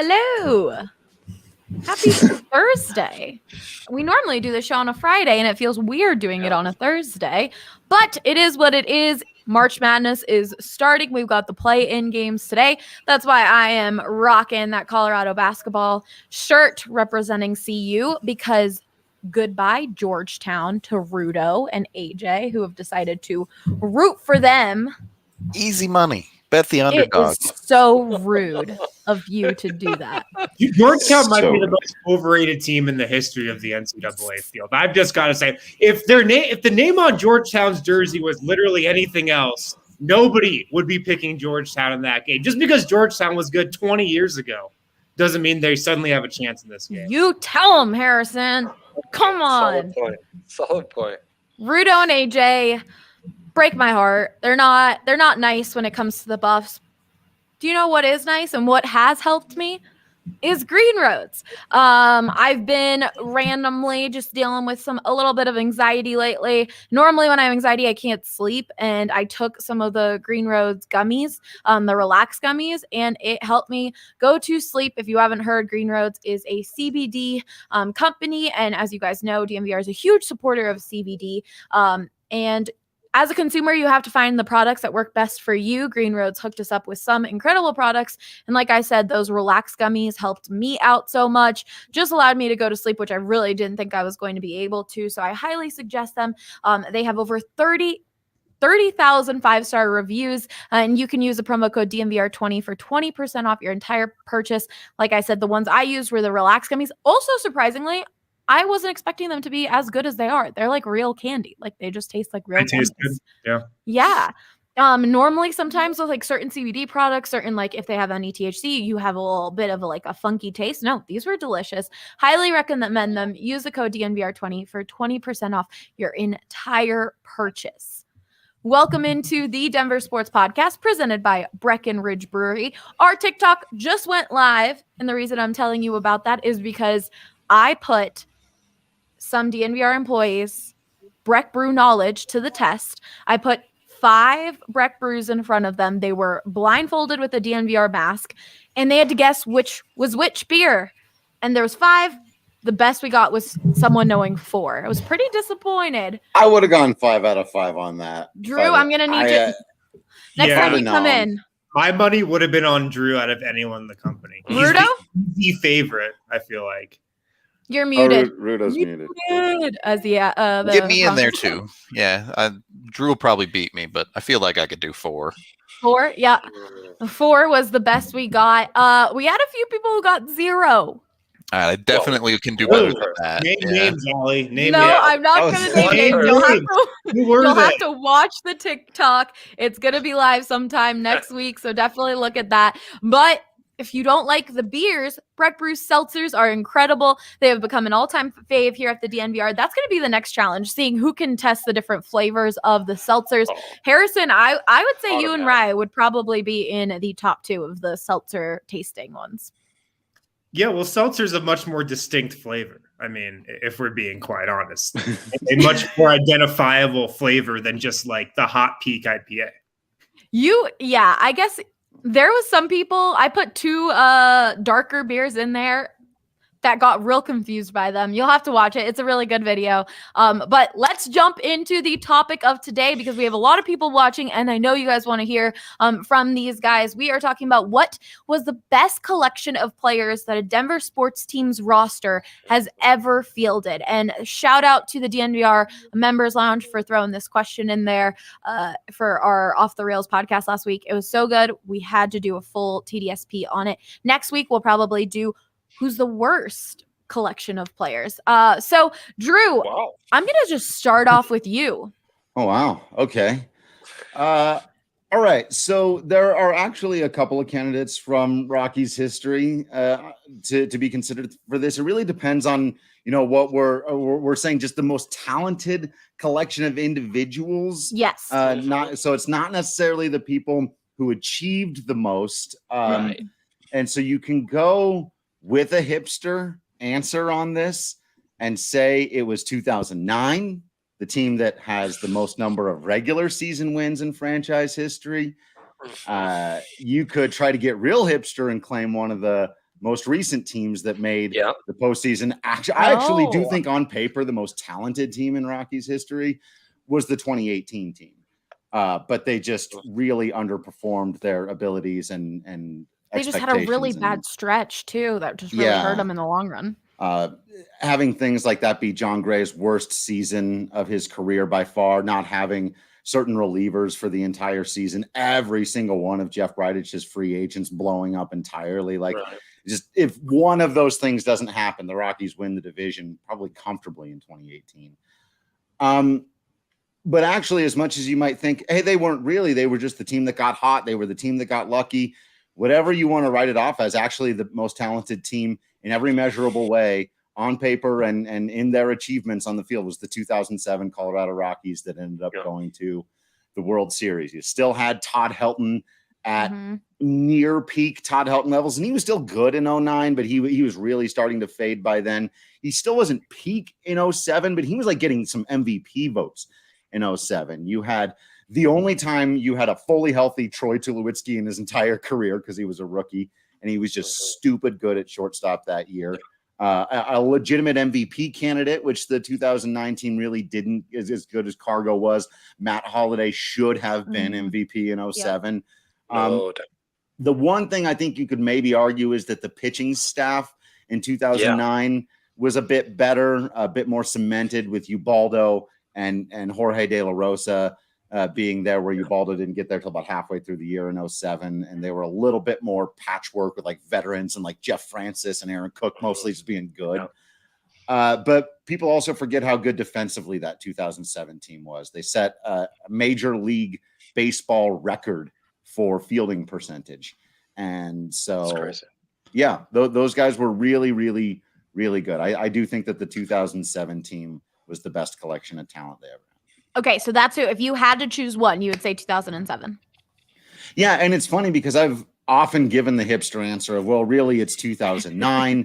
Hello. Happy Thursday. We normally do the show on a Friday, and it feels weird doing it on a Thursday, but it is what it is. March Madness is starting. We've got the play-in games today. That's why I am rocking that Colorado basketball shirt representing CU, because goodbye Georgetown to Rudo and AJ, who have decided to root for them. Easy money. Bet the underdog. It is so rude of you to do that. Georgetown might be the most overrated team in the history of the NCAA field. I've just got to say, if the name on Georgetown's jersey was literally anything else, nobody would be picking Georgetown in that game. Just because Georgetown was good 20 years ago doesn't mean they suddenly have a chance in this game. You tell them, Harrison. Come on. Solid point. Rudo and AJ break my heart. They're not nice when it comes to the Buffs. Do you know what is nice and what has helped me? Is Green Roads. I've been randomly just dealing with a little bit of anxiety lately. Normally when I have anxiety, I can't sleep, and I took some of the Green Roads gummies, the Relax gummies, and it helped me go to sleep. If you haven't heard, Green Roads is a CBD company, and as you guys know, DNVR is a huge supporter of CBD, and as a consumer, you have to find the products that work best for you. Green Roads hooked us up with some incredible products. And like I said, those Relax gummies helped me out so much, just allowed me to go to sleep, which I really didn't think I was going to be able to. So I highly suggest them. They have over 30,000 5-star reviews, and you can use the promo code DNVR20 for 20% off your entire purchase. Like I said, the ones I used were the Relax gummies. Also, surprisingly, I wasn't expecting them to be as good as they are. They're like real candy. Like they just taste like real candy. Taste good. Yeah. Normally sometimes with like certain CBD products, certain like if they have any THC, you have a little bit of a funky taste. No, these were delicious. Highly recommend them. Use the code DNVR20 for 20% off your entire purchase. Welcome into the Denver Sports Podcast presented by Breckenridge Brewery. Our TikTok just went live, and the reason I'm telling you about that is because I put some DNVR employees' Breck Brew knowledge to the test. I put 5 Breck Brews in front of them. They were blindfolded with a DNVR mask, and they had to guess which was which beer. And there was 5. The best we got was someone knowing 4. I was pretty disappointed. I would have gone 5 out of 5 on that. Drew, I'm going to need you. Next time you come in. My money would have been on Drew out of anyone in the company. Rudo? He's the favorite, I feel like. You're muted. Rudo's muted. Get me in there too. Yeah, Drew will probably beat me, but I feel like I could do 4. 4? Yeah. 4 was the best we got. We had a few people who got 0. I definitely can do better than that. Name names, Allie. Name no, names. I'm not going to name names. You'll have to watch the TikTok. It's going to be live sometime next week, so definitely look at that. But if you don't like the beers, Breck Brew seltzers are incredible. They have become an all-time fave here at the DNVR. That's going to be the next challenge, seeing who can test the different flavors of the seltzers. Harrison, I would say you and Rye would probably be in the top 2 of the seltzer tasting ones. Yeah, well, seltzer's a much more distinct flavor. I mean, if we're being quite honest, a much more identifiable flavor than just like the Hot Peak IPA. I guess there was some people, I put 2 darker beers in there that got real confused by them. You'll have to watch it. It's a really good video. But let's jump into the topic of today because we have a lot of people watching, and I know you guys want to hear from these guys. We are talking about what was the best collection of players that a Denver sports team's roster has ever fielded. And shout out to the DNVR Members Lounge for throwing this question in there for our Off the Rails podcast last week. It was so good. We had to do a full TDSP on it. Next week, we'll probably do who's the worst collection of players. So, Drew, I'm going to just start off with you. Oh, wow. Okay. All right. So there are actually a couple of candidates from Rockies history to be considered for this. It really depends on, what we're saying, just the most talented collection of individuals. Yes. So it's not necessarily the people who achieved the most. Right. And so you can go with a hipster answer on this and say it was 2009, the team that has the most number of regular season wins in franchise history. You could try to get real hipster and claim one of the most recent teams that made the postseason. I actually do think on paper the most talented team in Rockies history was the 2018 team. But they just really underperformed their abilities and they just had a really bad stretch too that just really hurt them in the long run. Having things like that be John Gray's worst season of his career by far, not having certain relievers for the entire season, every single one of Jeff Bridich's free agents blowing up entirely. Just if one of those things doesn't happen, the Rockies win the division probably comfortably in 2018. But actually, as much as you might think, hey, they weren't really, they were just the team that got hot. They were the team that got lucky. Whatever you want to write it off as, actually the most talented team in every measurable way on paper and in their achievements on the field was the 2007 Colorado Rockies that ended up going to the World Series. You still had Todd Helton at near peak Todd Helton levels, and he was still good in 09, but he was really starting to fade by then. He still wasn't peak in 07, but he was like getting some MVP votes in 07. You had the only time you had a fully healthy Troy Tulowitzki in his entire career because he was a rookie, and he was just stupid good at shortstop that year. A legitimate MVP candidate, which the 2019 really didn't, is as good as Cargo was. Matt Holliday should have been MVP in 07. The one thing I think you could maybe argue is that the pitching staff in 2009 was a bit better, a bit more cemented with Ubaldo and Jorge De La Rosa being there, where Ubaldo didn't get there till about halfway through the year in 07. And they were a little bit more patchwork with like veterans and like Jeff Francis and Aaron Cook mostly just being good. But people also forget how good defensively that 2007 team was. They set a Major League Baseball record for fielding percentage. And so, those guys were really, really, really good. I do think that the 2007 team was the best collection of talent they ever had. Okay, so that's who. If you had to choose one, you would say 2007. Yeah, and it's funny because I've often given the hipster answer of, well, really, it's 2009.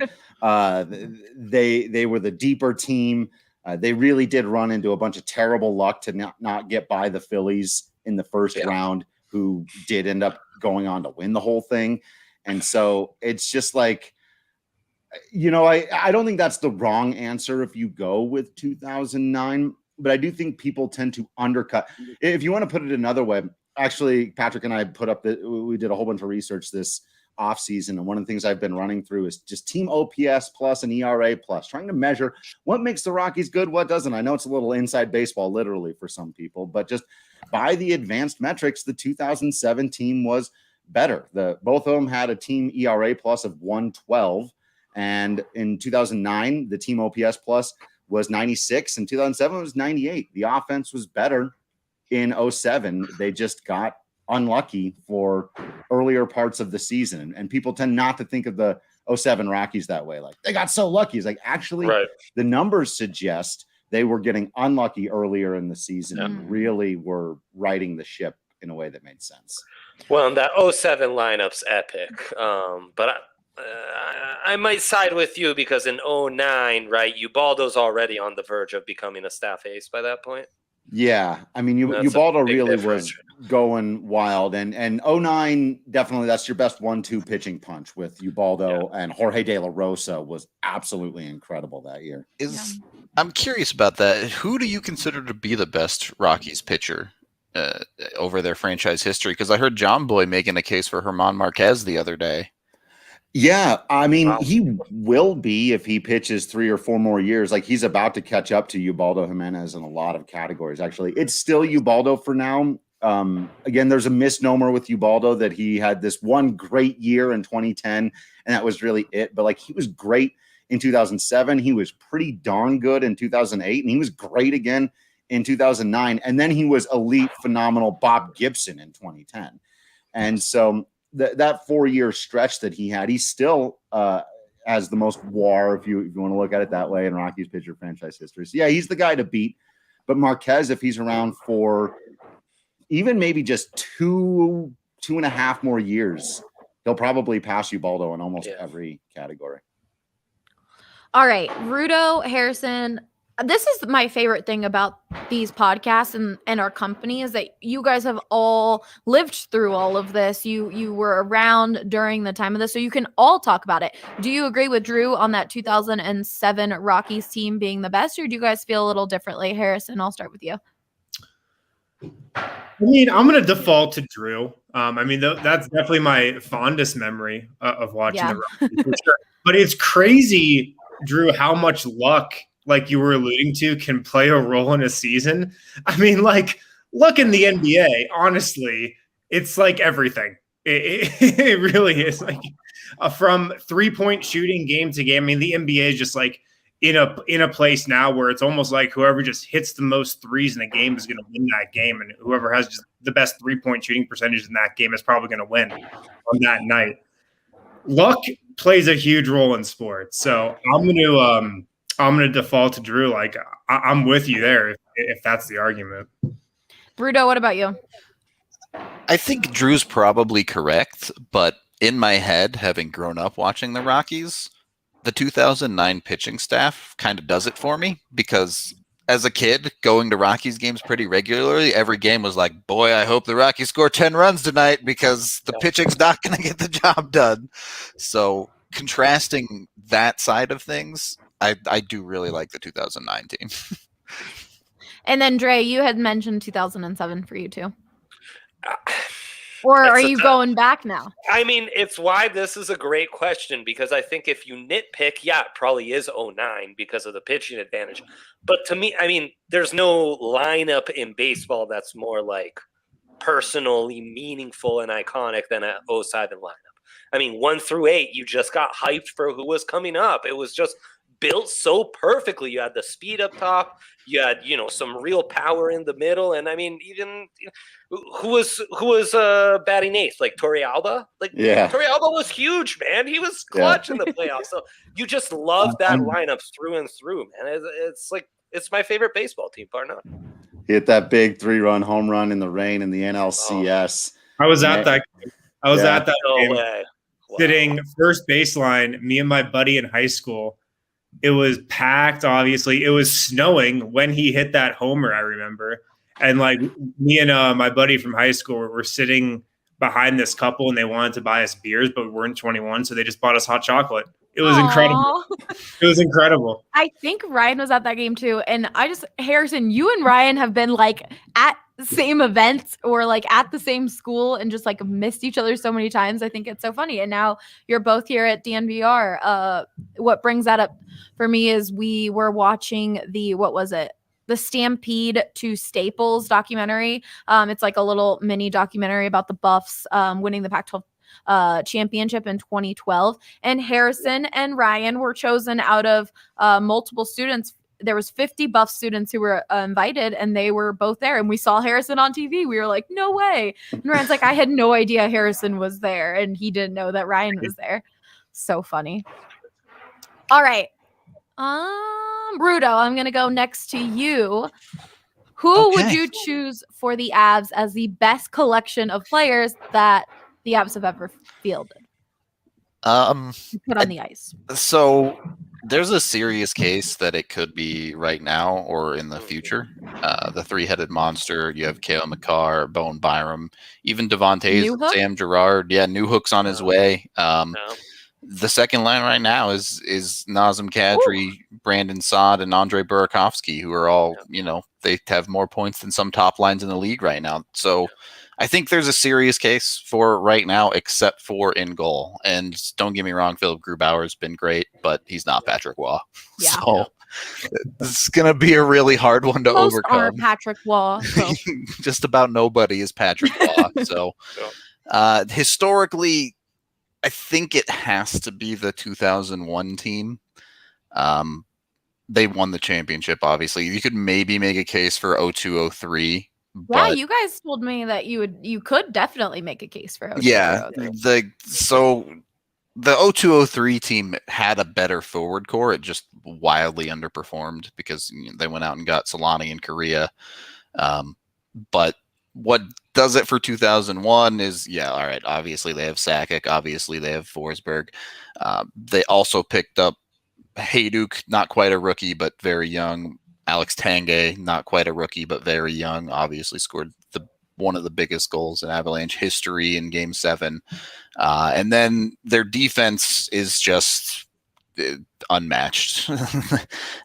They were the deeper team. They really did run into a bunch of terrible luck to not get by the Phillies in the first round, who did end up going on to win the whole thing. And so it's just like, I don't think that's the wrong answer if you go with 2009. But I do think people tend to undercut. If you want to put it another way, actually, Patrick and I put up we did a whole bunch of research this offseason. And one of the things I've been running through is just team OPS plus and ERA plus, trying to measure what makes the Rockies good, what doesn't. I know it's a little inside baseball, literally, for some people, but just by the advanced metrics, the 2007 team was better. Both of them had a team ERA plus of 112. And in 2009, the team OPS plus was 96, and 2007 was 98. The offense was better in 07. They just got unlucky for earlier parts of the season. And people tend not to think of the 07 Rockies that way. Like, they got so lucky. It's like, actually, the numbers suggest they were getting unlucky earlier in the season and really were riding the ship in a way that made sense. Well, that 07 lineup's epic. But I might side with you because in 09, right, Ubaldo's already on the verge of becoming a staff ace by that point. Yeah, I mean, Ubaldo really was going wild, and 09, definitely that's your best 1-2 pitching punch with Ubaldo, and Jorge De La Rosa was absolutely incredible that year. I'm curious about that. Who do you consider to be the best Rockies pitcher over their franchise history? Because I heard John Boy making a case for German Marquez the other day. Yeah, I mean, he will be if he pitches 3 or 4 more years. Like, he's about to catch up to Ubaldo Jimenez in a lot of categories, actually. It's still Ubaldo for now. Again, there's a misnomer with Ubaldo that he had this one great year in 2010, and that was really it. But, like, he was great in 2007. He was pretty darn good in 2008, and he was great again in 2009. And then he was elite, phenomenal Bob Gibson in 2010. And so that 4-year stretch that he had, he still has the most WAR, if you want to look at it that way, in Rockies pitcher franchise history. So, yeah, he's the guy to beat. But Marquez, if he's around for even maybe just 2.5 more years, he'll probably pass Ubaldo in almost every category. All right, Rudo, Harrison, this is my favorite thing about these podcasts and our company is that you guys have all lived through all of this. You were around during the time of this, so you can all talk about it. Do you agree with Drew on that 2007 Rockies team being the best, or do you guys feel a little differently? Harrison, I'll start with you. I mean, I'm going to default to Drew. I mean, that's definitely my fondest memory of watching the Rockies. For sure. But it's crazy, Drew, how much luck, like you were alluding to, can play a role in a season. I mean, like, look in the NBA, honestly, it's like everything. It really is. Like from 3-point shooting game to game. I mean, the NBA is just like in a place now where it's almost like whoever just hits the most threes in a game is going to win that game. And whoever has just the best 3-point shooting percentage in that game is probably going to win on that night. Luck plays a huge role in sports. So I'm going to default to Drew. Like I'm with you there if that's the argument. Bruto, what about you? I think Drew's probably correct, but in my head, having grown up watching the Rockies, the 2009 pitching staff kind of does it for me, because as a kid going to Rockies games pretty regularly, every game was like, boy, I hope the Rockies score 10 runs tonight because the pitching's not going to get the job done. So contrasting that side of things, I do really like the 2009 team. And then Dre, you had mentioned 2007 for you too. Or are you going back now? I mean, it's why this is a great question, because I think if you nitpick, yeah, it probably is 09 because of the pitching advantage. But to me, I mean, there's no lineup in baseball that's more like personally meaningful and iconic than an 07 lineup. I mean, 1 through 8, you just got hyped for who was coming up. It was just built so perfectly. You had the speed up top. You had, some real power in the middle. And I mean, even who was batting eighth? Like Torrealba? Torrealba was huge, man. He was clutch in the playoffs. So you just love that lineup through and through, man. It's like, it's my favorite baseball team, bar none. Hit that big 3-run home run in the rain in the NLCS. I was at that game. No way. Wow. Sitting first baseline, me and my buddy in high school. It was packed, obviously. It was snowing when he hit that homer, I remember. And like me and my buddy from high school were sitting behind this couple, and they wanted to buy us beers, but we weren't 21, so they just bought us hot chocolate. It was incredible. It was incredible. I think Ryan was at that game too. And Harrison, you and Ryan have been like at the same events or like at the same school and just like missed each other so many times. I think it's so funny. And now you're both here at DNVR. What brings that up for me is we were watching the Stampede to Staples documentary. It's like a little mini documentary about the Buffs winning the Pac-12 championship in 2012, and Harrison and Ryan were chosen out of multiple students. There was 50 Buff students who were invited, and they were both there, and we saw Harrison on TV. We were like, no way. And Ryan's like, I had no idea Harrison was there, and he didn't know that Ryan was there. So funny. All right. Bruto, I'm going to go next to you. Who would you choose for the Avs as the best collection of players that the Avs have ever fielded? Put on the ice. So there's a serious case that it could be right now or in the future. The three-headed monster. You have Cale Makar, Bowen Byram, even Devontae, Sam Girard. Yeah, Newhook's on his way. The second line right now is Nazem Kadri, Brandon Saad, and Andre Burakovsky, who are all, they have more points than some top lines in the league right now. So I think there's a serious case for right now, except for in goal. And don't get me wrong, Philip Grubauer's been great, but he's not Patrick Waugh. Yeah. So it's going to be a really hard one to overcome. Patrick Waugh. So. Just about nobody is Patrick Waugh. So historically, I think it has to be the 2001 team. They won the championship, obviously. You could maybe make a case for 02-03. Yeah, you guys told me that you could definitely make a case for 02-03. Yeah, the 02-03 team had a better forward core. It just wildly underperformed because they went out and got Solani in Korea. But what does it for 2001 is, all right, obviously they have Sakic, obviously they have Forsberg. They also picked up Hayduk, not quite a rookie, but very young. Alex Tanguay, not quite a rookie, but very young, obviously scored one of the biggest goals in Avalanche history in Game 7. And then their defense is just unmatched.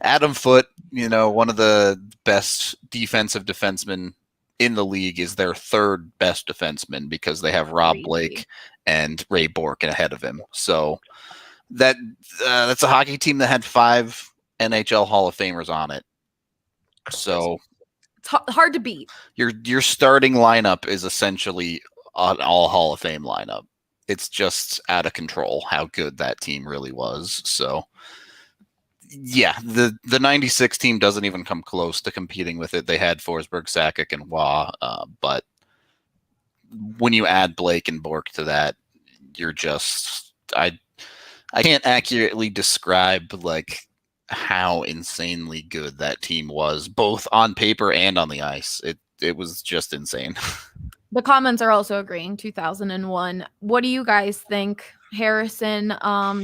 Adam Foote, one of the best defensive defensemen in the league, is their third best defenseman because they have Rob Blake and Ray Bourque ahead of him. So that's a hockey team that had 5 NHL Hall of Famers on it. So it's hard to beat. Your starting lineup is essentially an all Hall of Fame lineup. It's just out of control how good that team really was. So yeah, the 96 team doesn't even come close to competing with it. They had Forsberg, Sakic, and Waugh, but when you add Blake and Bourque to that, you're just I can't accurately describe like how insanely good that team was, both on paper and on the ice. It was just insane. The comments are also agreeing 2001. What do you guys think, Harrison,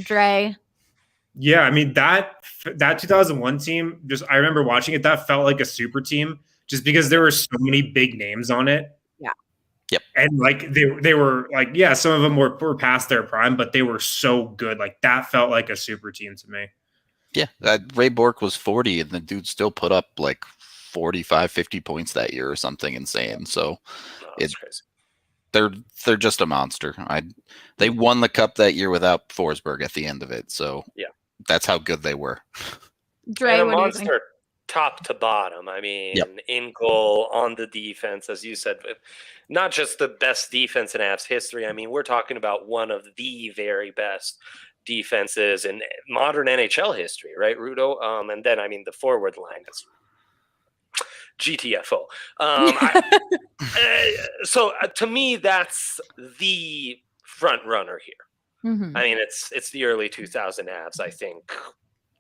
Dre? Yeah, I mean that 2001 team, I remember watching it, that felt like a super team just because there were so many big names on it. Yeah. Yep. And like they were like, yeah, some of them were past their prime, but they were so good. Like that felt like a super team to me. Yeah, Ray Bourque was 40 and the dude still put up like 45, 50 points that year or something insane. So it's crazy. They're just a monster. They won the cup that year without Forsberg at the end of it. So yeah, that's how good they were. Dre, and a monster top to bottom. I mean, in goal, on the defense, as you said, not just the best defense in Avs history. I mean, we're talking about one of the very best defenses in modern NHL history, right, Rudo? And then, I mean, the forward line is GTFO. So to me, that's the front runner here. Mm-hmm. I mean, it's the early 2000 Avs, I think,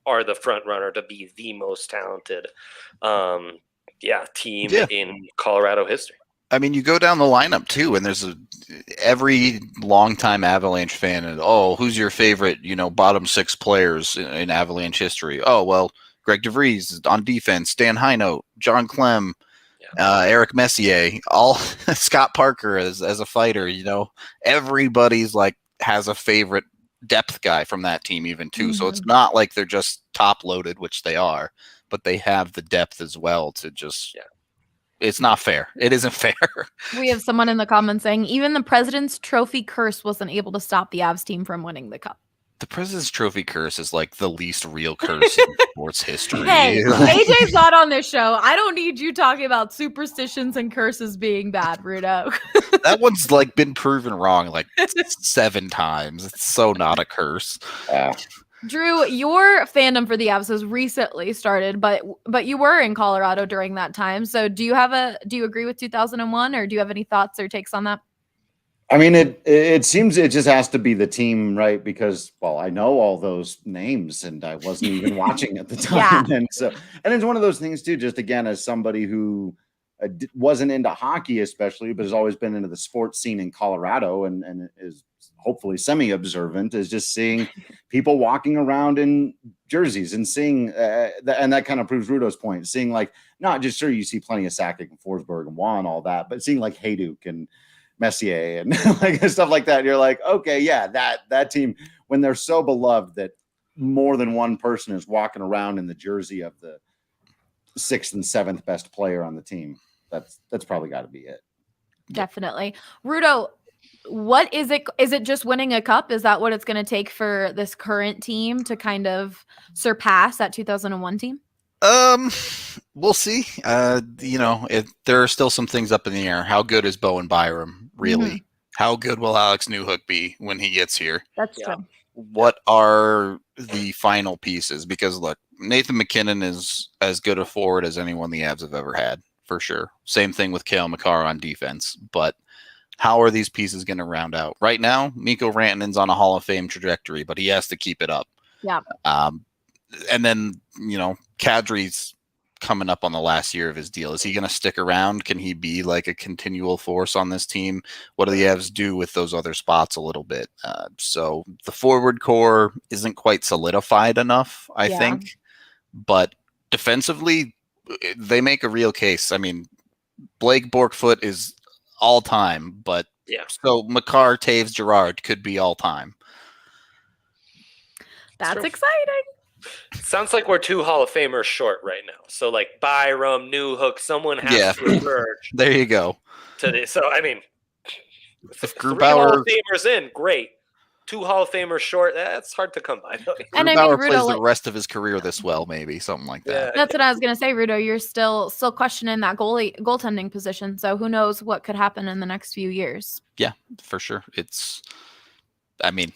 are the front runner to be the most talented team in Colorado history. I mean, you go down the lineup too, and there's every longtime Avalanche fan, and who's your favorite, bottom 6 players in Avalanche history? Oh, well, Greg DeVries on defense, Dan Heinold, John Clem, Eric Messier, all Scott Parker as a fighter. Everybody's like has a favorite depth guy from that team even too. Mm-hmm. So it's not like they're just top loaded, which they are, but they have the depth as well to just. Yeah. It's not fair. It isn't fair. We have someone in the comments saying even the President's Trophy curse wasn't able to stop the Avs team from winning the cup. The President's Trophy curse is like the least real curse in sports history. Hey, AJ's not on this show. I don't need you talking about superstitions and curses being bad, Rudo. That one's like been proven wrong like 7 times. It's so not a curse. Drew, your fandom for the Avs has recently started, but you were in Colorado during that time. So do you agree with 2001, or do you have any thoughts or takes on that? I mean, it seems it just has to be the team, right? Because, well, I know all those names and I wasn't even watching at the time. Yeah. And it's one of those things too, just again, as somebody who wasn't into hockey especially, but has always been into the sports scene in Colorado and is hopefully semi-observant, is just seeing people walking around in jerseys and seeing, and that kind of proves Rudo's point, seeing like, not just sure you see plenty of Sakic and Forsberg and Waugh and all that, but seeing like Hayduk and Messier and like stuff like that. You're like, okay, yeah, that team, when they're so beloved that more than one person is walking around in the jersey of the 6th and 7th best player on the team, that's probably got to be it. Definitely. Rudo, what is it? Is it just winning a cup? Is that what it's going to take for this current team to kind of surpass that 2001 team? We'll see. There are still some things up in the air. How good is Bowen Byram, really? Mm-hmm. How good will Alex Newhook be when he gets here? That's true. What are the final pieces? Because look, Nathan McKinnon is as good a forward as anyone the Avs have ever had, for sure. Same thing with Cale Makar on defense. But how are these pieces going to round out? Right now, Mikko Rantanen's on a Hall of Fame trajectory, but he has to keep it up. Yeah. And then, Kadri's coming up on the last year of his deal. Is he going to stick around? Can he be like a continual force on this team? What do the Avs do with those other spots a little bit? So the forward core isn't quite solidified enough, I think. But defensively, they make a real case. I mean, Blake Borkfoot is all time, but so Makar, Taves, Girard could be all time. That's exciting. Sounds like we're 2 Hall of Famers short right now. So like Byram, Newhook, someone has to emerge. There you go. Today. So I mean, if 3 Hall of Famers in, great. 2 Hall of Famers short, that's hard to come by. And I mean, Rudo plays the rest of his career this well, maybe something like that. Yeah. That's what I was gonna say, Rudo. You're still questioning that goaltending position. So who knows what could happen in the next few years? Yeah, for sure. I mean,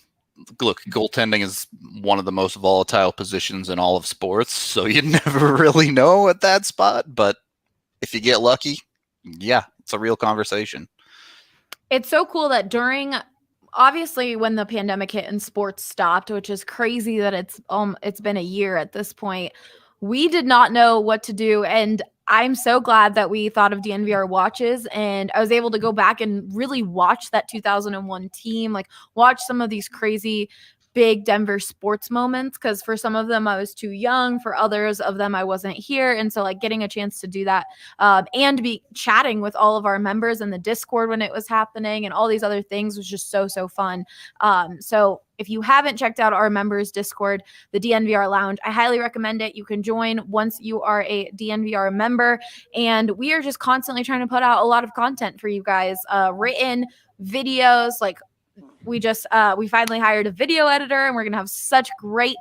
look, goaltending is one of the most volatile positions in all of sports, so you never really know at that spot. But if you get lucky, it's a real conversation. It's so cool that obviously when the pandemic hit and sports stopped, which is crazy that it's been a year at this point, we did not know what to do. And I'm so glad that we thought of DNVR watches, and I was able to go back and really watch that 2001 team, like watch some of these crazy big Denver sports moments, because for some of them I was too young, for others of them I wasn't here. And so like getting a chance to do that and be chatting with all of our members in the Discord when it was happening and all these other things was just so fun. So if you haven't checked out our members Discord, the DNVR Lounge, I highly recommend it. You can join once you are a DNVR member, and we are just constantly trying to put out a lot of content for you guys, written videos. Like we finally hired a video editor, and we're going to have such great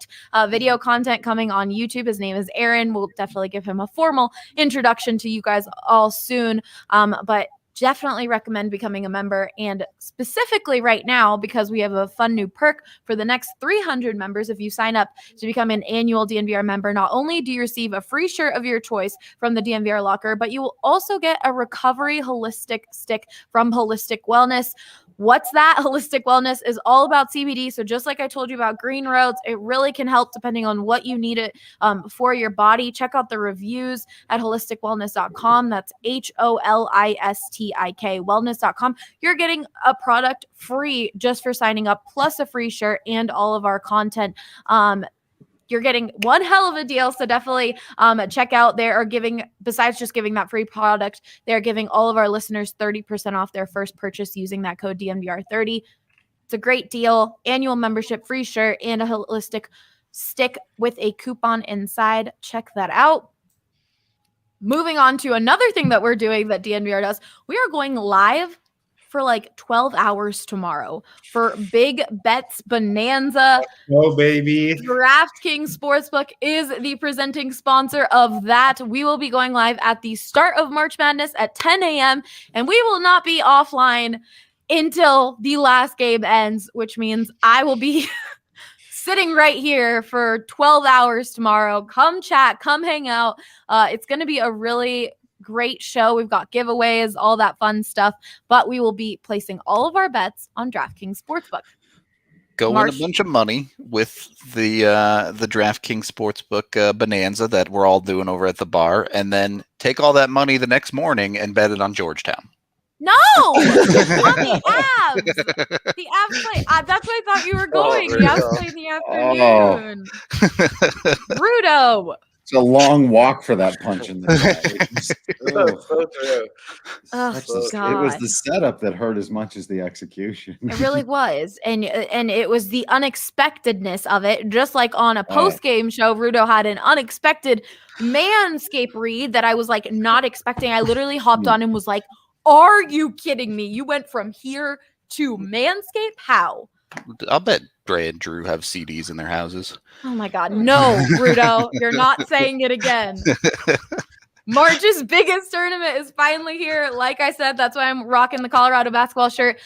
video content coming on YouTube. His name is Aaron. We'll definitely give him a formal introduction to you guys all soon. But definitely recommend becoming a member, and specifically right now, because we have a fun new perk for the next 300 members. If you sign up to become an annual DNVR member, not only do you receive a free shirt of your choice from the DNVR Locker, but you will also get a recovery holistic stick from Holistic Wellness. What's that? Holistic Wellness is all about CBD. So just like I told you about Green Roads, it really can help depending on what you need it for your body. Check out the reviews at holisticwellness.com. That's HOLISTIK wellness.com. You're getting a product free just for signing up, plus a free shirt and all of our content. You're getting one hell of a deal. So definitely check out. They are giving, besides just giving that free product, they're giving all of our listeners 30% off their first purchase using that code DNVR30. It's a great deal. Annual membership, free shirt, and a holistic stick with a coupon inside. Check that out. Moving on to another thing that we're doing that DNVR does. We are going live for like 12 hours tomorrow for Big Bets Bonanza. Oh, baby. DraftKings Sportsbook is the presenting sponsor of that. We will be going live at the start of March Madness at 10 a.m. and we will not be offline until the last game ends, which means I will be sitting right here for 12 hours tomorrow. Come chat, come hang out. It's going to be a really great show. We've got giveaways, all that fun stuff, but we will be placing all of our bets on DraftKings Sportsbook. Go win a bunch of money with the DraftKings Sportsbook bonanza that we're all doing over at the bar, and then take all that money the next morning and bet it on Georgetown. No! On the Avs! The Avs play. That's where I thought you were going. The Avs play in the afternoon. Rudo! It's a long walk for that punch in the God. It was the setup that hurt as much as the execution. It really was. And it was the unexpectedness of it. Just like on a post-game show, Rudo had an unexpected manscape read that I was like not expecting. I literally hopped on and was like, are you kidding me? You went from here to Manscaped? How? I'll bet Dre and Drew have CDs in their houses. Oh my God. No, Rudo, you're not saying it again. March's biggest tournament is finally here. Like I said, that's why I'm rocking the Colorado basketball shirt.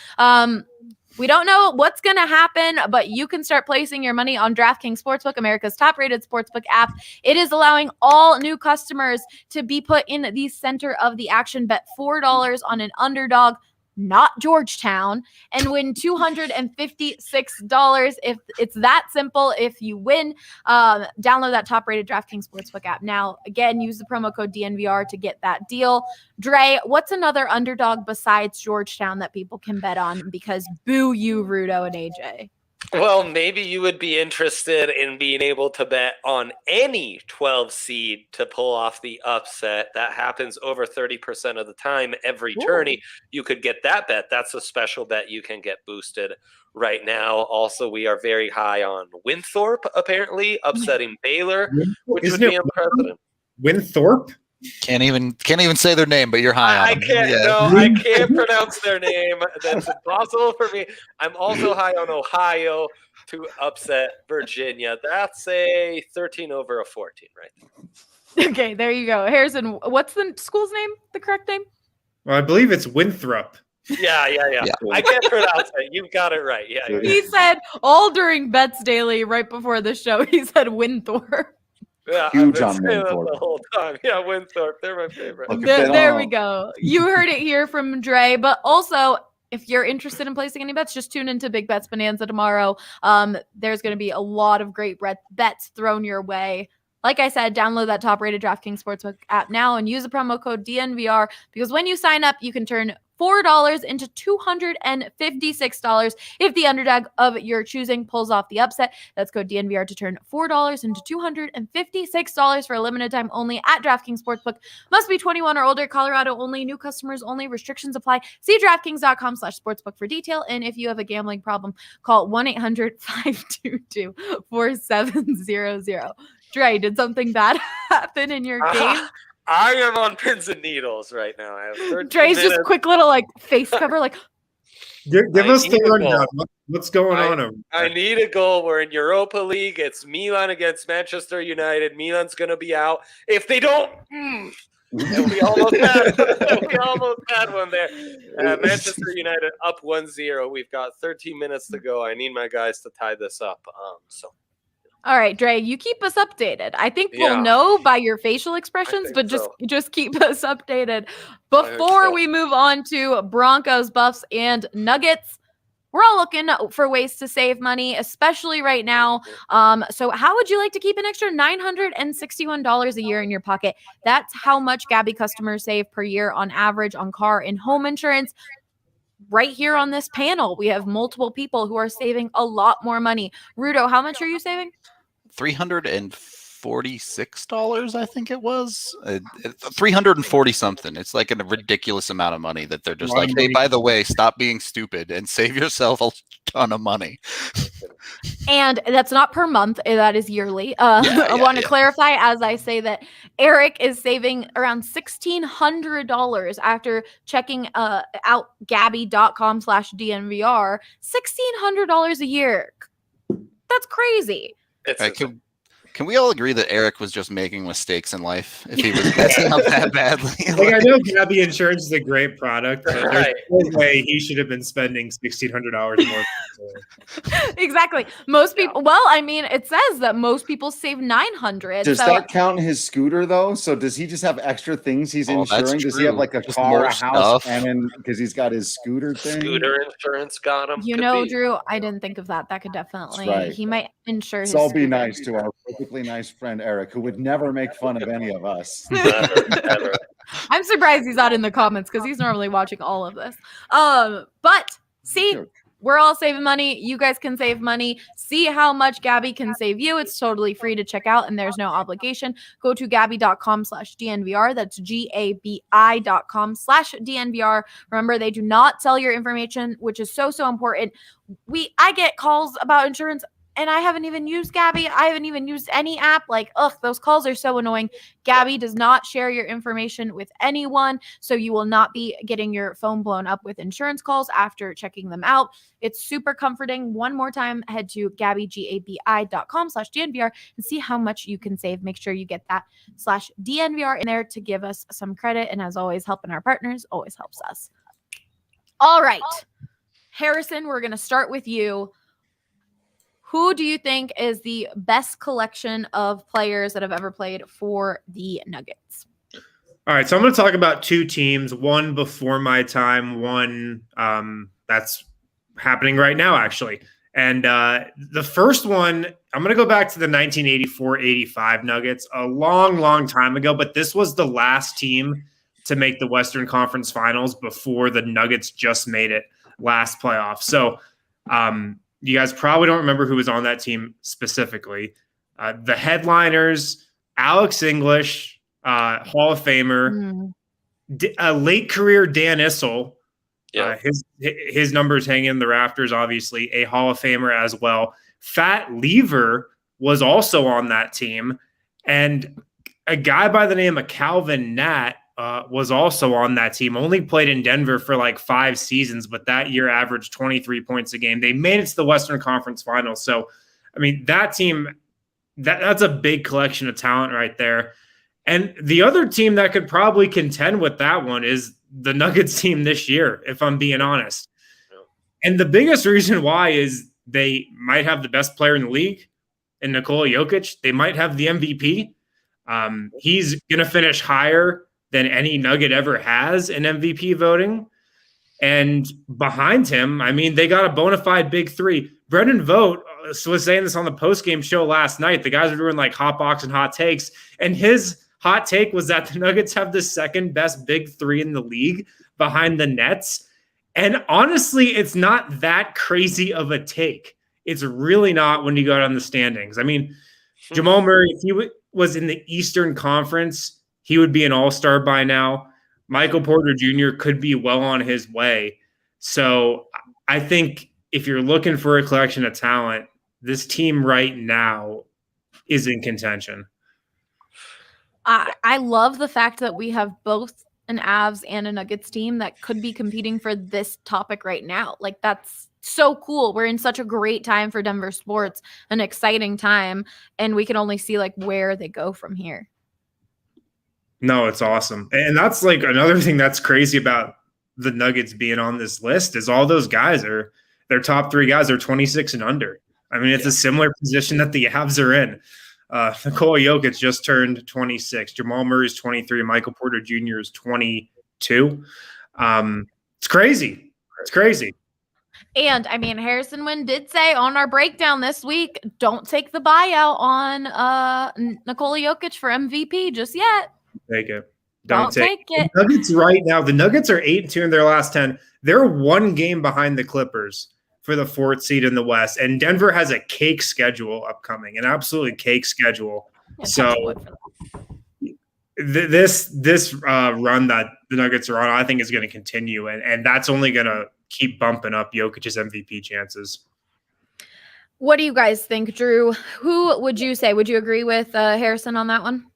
We don't know what's going to happen, but you can start placing your money on DraftKings Sportsbook, America's top-rated sportsbook app. It is allowing all new customers to be put in the center of the action. Bet $4 on an underdog, not Georgetown, and win $256. If it's that simple, if you win, download that top-rated DraftKings Sportsbook app now. Again, use the promo code DNVR to get that deal. Dre, what's another underdog besides Georgetown that people can bet on? Because boo you, Rudo and AJ. Well, maybe you would be interested in being able to bet on any 12 seed to pull off the upset. That happens over 30% of the time every tourney. You could get that bet. That's a special bet you can get boosted right now. Also, we are very high on Winthrop, apparently, upsetting Baylor, which would be unprecedented. Winthrop? Can't even say their name, but you're high on them. I can't pronounce their name. That's impossible for me. I'm also high on Ohio to upset Virginia. That's a 13 over a 14, right? Okay, there you go. Harrison, what's the school's name? The correct name? Well, I believe it's Winthrop. Yeah. I can't pronounce it. You've got it right. Yeah. He said all during Bets Daily right before the show, he said Winthrop. Yeah, huge on Winthrop the whole time. Yeah, Winthrop, they're my favorite. There we go. You heard it here from Dre, but also if you're interested in placing any bets, just tune into Big Bets Bonanza tomorrow. There's going to be a lot of great bets thrown your way. Like I said, download that top-rated DraftKings Sportsbook app now and use the promo code DNVR because when you sign up, you can turn $4 into $256 if the underdog of your choosing pulls off the upset. That's code DNVR to turn $4 into $256 for a limited time only at DraftKings Sportsbook. Must be 21 or older. Colorado only. New customers only. Restrictions apply. See DraftKings.com/sportsbook for detail. And if you have a gambling problem, call 1-800-522-4700. Dre, did something bad happen in your game? I am on pins and needles right now. I have 13 Dre's minutes. just quick little face cover, Give us the rundown. What's going on over there? I need a goal. We're in Europa League. It's Milan against Manchester United. Milan's going to be out. If they don't, we almost had one there. Manchester United up 1-0. We've got 13 minutes to go. I need my guys to tie this up. All right, Dre, you keep us updated. I think we'll know by your facial expressions, but just keep us updated. Before we move on to Broncos, Buffs, and Nuggets, we're all looking for ways to save money, especially right now. So how would you like to keep an extra $961 a year in your pocket? That's how much Gabi customers save per year on average on car and home insurance. Right here on this panel, we have multiple people who are saving a lot more money. Rudo, how much are you saving? $346, I think it was. 340 something. It's like a ridiculous amount of money that they're just like, hey, by the way, stop being stupid and save yourself a ton of money. And that's not per month. That is yearly. I want to clarify as I say that Eric is saving around $1,600 after checking out Gabi.com/DNVR. $1,600 a year. That's crazy. Can we all agree that Eric was just making mistakes in life if he was messing up that badly? I know Gabi Insurance is a great product, but there's no way he should have been spending $1,600 more. Exactly. Most people. Well, I mean, it says that most people save $900. Does that count his scooter though? So does he just have extra things he's insuring? Does he have like a car, a house, and because he's got his scooter thing? Scooter insurance got him. Drew, I didn't think of that. That could definitely. Right. He might insure. His so be nice to our perfectly nice friend Eric, who would never make fun of any of us. Never. I'm surprised he's not in the comments because he's normally watching all of this. But see, we're all saving money. You guys can save money. See how much Gabi can save you. It's totally free to check out, and there's no obligation. Go to Gabi.com/DNVR. That's GABI.com/DNVR. Remember, they do not sell your information, which is so important. I get calls about insurance. And I haven't even used Gabi. I haven't even used any app. Those calls are so annoying. Gabi does not share your information with anyone, so you will not be getting your phone blown up with insurance calls after checking them out. It's super comforting. One more time, head to Gabi.com/DNVR and see how much you can save. Make sure you get that /DNVR in there to give us some credit. And as always, helping our partners always helps us. All right. Harrison, we're going to start with you. Who do you think is the best collection of players that have ever played for the Nuggets? All right, so I'm going to talk about two teams, one before my time, one that's happening right now, actually. And the first one, I'm going to go back to the 1984-85 Nuggets, a long, long time ago, but this was the last team to make the Western Conference Finals before the Nuggets just made it last playoff. So, you guys probably don't remember who was on that team specifically. The headliners, Alex English, Hall of Famer, late career Dan Issel. Yeah. His numbers hang in the rafters, obviously, a Hall of Famer as well. Fat Lever was also on that team. And a guy by the name of Calvin Nat was also on that team. Only played in Denver for like 5 seasons, but that year averaged 23 points a game. They made it to the Western Conference Finals. So, I mean, that team, that's a big collection of talent right there. And the other team that could probably contend with that one is the Nuggets team this year, if I'm being honest. And the biggest reason why is they might have the best player in the league in Nikola Jokic. They might have the MVP. He's going to finish higher than any Nugget ever has in MVP voting. And behind him, I mean, they got a bona fide big three. Brendan Vogt was saying this on the postgame show last night. The guys were doing like hot box and hot takes. And his hot take was that the Nuggets have the second best big three in the league behind the Nets. And honestly, it's not that crazy of a take. It's really not when you go down the standings. I mean, Jamal Murray, if he was in the Eastern Conference, he would be an all-star by now. Michael Porter Jr. could be well on his way. So I think if you're looking for a collection of talent, this team right now is in contention. I love the fact that we have both an Avs and a Nuggets team that could be competing for this topic right now. Like, that's so cool. We're in such a great time for Denver sports, an exciting time, and we can only see like where they go from here. No, it's awesome. And that's like another thing that's crazy about the Nuggets being on this list is all those guys are their top 3 guys are 26 and under. I mean, it's a similar position that the Avs are in. Nikola Jokic just turned 26. Jamal Murray is 23. Michael Porter Jr. is 22. It's crazy. It's crazy. And I mean, Harrison Wind did say on our breakdown this week, don't take the buyout on Nikola Jokic for MVP just yet. Take it. Don't take it. The Nuggets right now, the Nuggets are 8-2 in their last 10. They're 1 game behind the Clippers for the 4th seed in the West. And Denver has a cake schedule upcoming, an absolutely cake schedule. So this run that the Nuggets are on, I think is going to continue. And that's only going to keep bumping up Jokic's MVP chances. What do you guys think, Drew? Who would you say? Would you agree with Harrison on that one?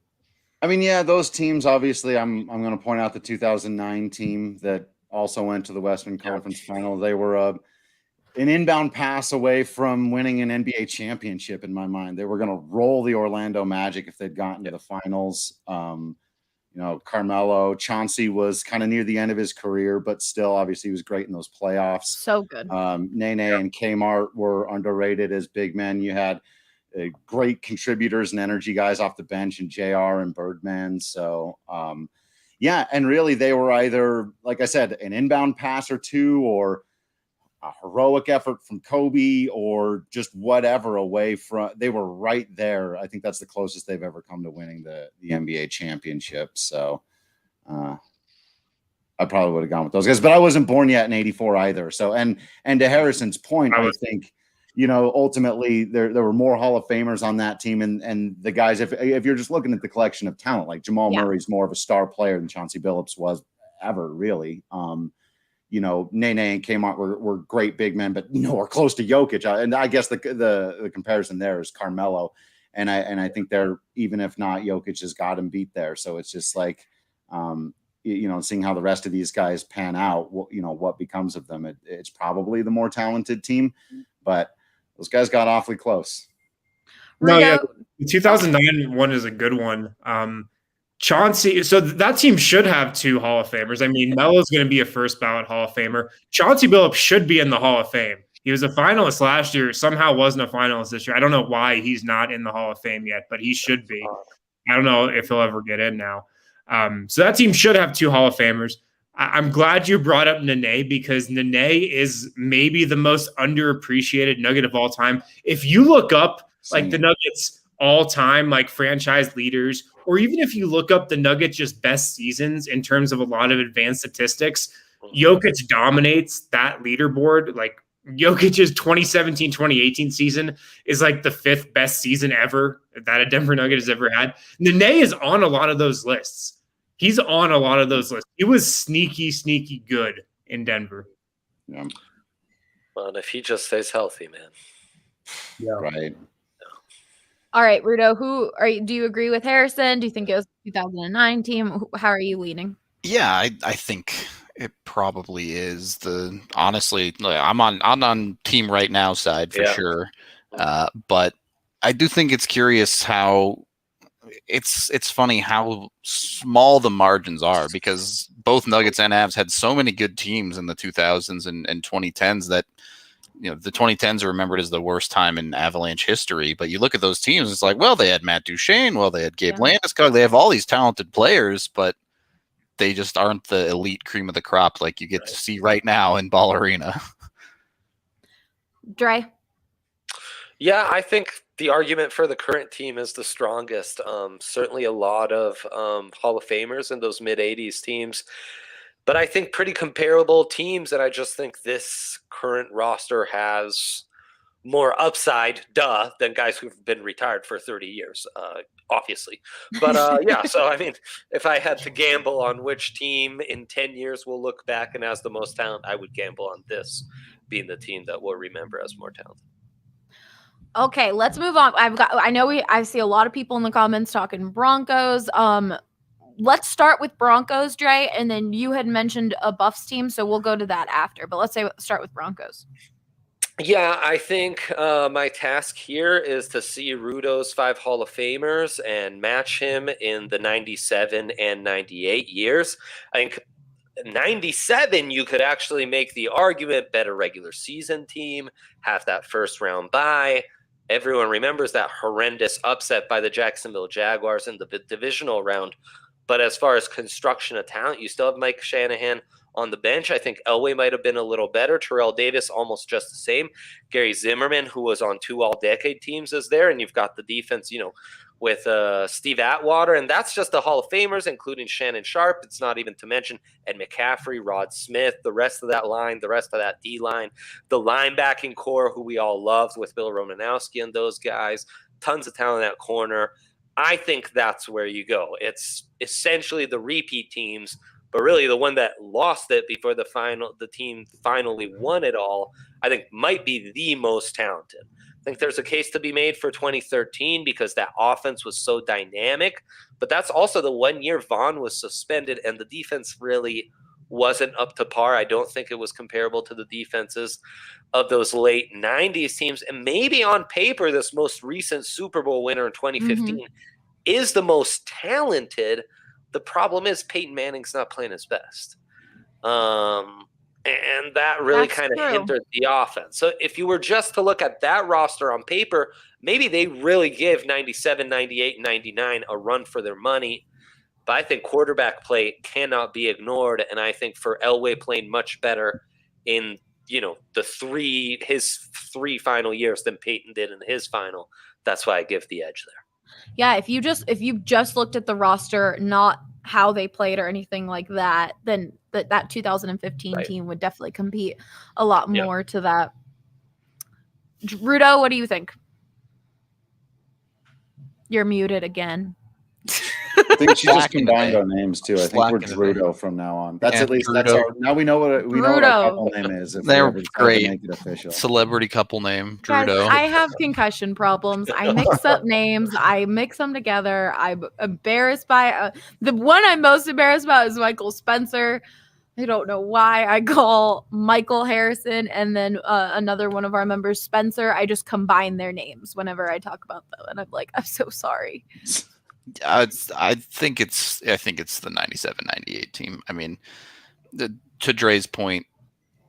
I mean, yeah, those teams, obviously, I'm going to point out the 2009 team that also went to the Western Conference Final. They were an inbound pass away from winning an NBA championship in my mind. They were going to roll the Orlando Magic if they'd gotten to the finals. Carmelo, Chauncey was kind of near the end of his career, but still, obviously, he was great in those playoffs. So good. Nene and Kmart were underrated as big men. You had great contributors and energy guys off the bench, and JR and Birdman. So, and really they were either, like I said, an inbound pass or two, or a heroic effort from Kobe, or just whatever away from. They were right there. I think that's the closest they've ever come to winning the NBA championship. So, I probably would have gone with those guys, but I wasn't born yet in '84 either. So, and to Harrison's point, I think, ultimately there were more Hall of Famers on that team, and the guys, if you're just looking at the collection of talent, like Jamal Murray's more of a star player than Chauncey Billups was ever, really. Nene and Kmart were great big men, but nowhere close to Jokic. And I guess the comparison there is Carmelo, and I think they're, even if not, Jokic has got him beat there. So it's just like, seeing how the rest of these guys pan out, what becomes of them. It's probably the more talented team, but those guys got awfully close. No, yeah, the 2009 one is a good one. Chauncey, so that team should have 2 Hall of Famers. I mean, Melo's going to be a first ballot Hall of Famer. Chauncey Billups should be in the Hall of Fame. He was a finalist last year, somehow wasn't a finalist this year. I don't know why he's not in the Hall of Fame yet, but he should be. I don't know if he'll ever get in now. So that team should have 2 Hall of Famers. I'm glad you brought up Nene, because Nene is maybe the most underappreciated Nugget of all time. If you look up like the Nuggets all time, like franchise leaders, or even if you look up the Nuggets just best seasons in terms of a lot of advanced statistics, Jokic dominates that leaderboard like Jokic's 2017-2018 season is like the 5th best season ever that a Denver Nugget has ever had. Nene is on a lot of those lists. He's on a lot of those lists. He was sneaky good in Denver. Yeah. Well, and if he just stays healthy, man. Yeah. Right. All right, Rudo, do you agree with Harrison? Do you think it was 2009 team? How are you leaning? Yeah, I think it probably is. Honestly, I'm on team right now side for sure. But I do think it's curious how it's funny how small the margins are, because both Nuggets and Avs had so many good teams in the 2000s and 2010s that, the 2010s are remembered as the worst time in Avalanche history. But you look at those teams, it's like, well, they had Matt Duchene, well, they had Gabe Landeskog, they have all these talented players, but they just aren't the elite cream of the crop like you get to see right now in Ball Arena. Dre? Yeah, I think the argument for the current team is the strongest. Certainly a lot of Hall of Famers in those mid-'80s teams. But I think pretty comparable teams, and I just think this current roster has more upside, than guys who've been retired for 30 years, obviously. But yeah, so I mean, if I had to gamble on which team in 10 years will look back and has the most talent, I would gamble on this being the team that we'll remember as more talented. Okay, let's move on. I see a lot of people in the comments talking Broncos. Let's start with Broncos, Dre, and then you had mentioned a Buffs team, so we'll go to that after. But let's start with Broncos. Yeah, I think my task here is to see Rudo's 5 Hall of Famers and match him in the 97 and 98 years. I think 97, you could actually make the argument, better regular season team, have that first round bye. Everyone remembers that horrendous upset by the Jacksonville Jaguars in the divisional round. But as far as construction of talent, you still have Mike Shanahan on the bench. I think Elway might have been a little better. Terrell Davis, almost just the same. Gary Zimmerman, who was on 2 all-decade teams, is there. And you've got the defense, with Steve Atwater. And that's just the Hall of Famers, including Shannon Sharp. It's not even to mention Ed McCaffrey, Rod Smith, the rest of that line, the rest of that D-line, the linebacking core, who we all loved with Bill Romanowski and those guys. Tons of talent at corner. I think that's where you go. It's essentially the repeat teams, but really the one that lost it before the team finally won it all, I think might be the most talented. I think there's a case to be made for 2013 because that offense was so dynamic, but that's also the 1 year Vaughn was suspended and the defense really wasn't up to par. I don't think it was comparable to the defenses of those late 90s teams. And maybe on paper, this most recent Super Bowl winner in 2015 is the most talented. The problem is Peyton Manning's not playing his best. And that really kind of hindered the offense. So if you were just to look at that roster on paper, maybe they really give 97, 98, 99 a run for their money. But I think quarterback play cannot be ignored. And I think for Elway playing much better in, his 3 final years than Peyton did in his final, that's why I give the edge there. Yeah, if you just looked at the roster, not how they played or anything like that, then that 2015 team would definitely compete a lot more to that. Rudo, what do you think? You're muted again. I think she just combined our names too. I think we're Drudo from now on. That's at least that's our. Now we know what our couple name is. They're great. Make it official. Celebrity couple name, Drudo. Guys, I have concussion problems. I mix up names. I mix them together. I'm embarrassed by the one I'm most embarrassed about is Michael Spencer. I don't know why I call Michael Harrison and then another one of our members Spencer. I just combine their names whenever I talk about them, and I'm like, I'm so sorry. I think it's the 97-98 team. I mean, to Dre's point,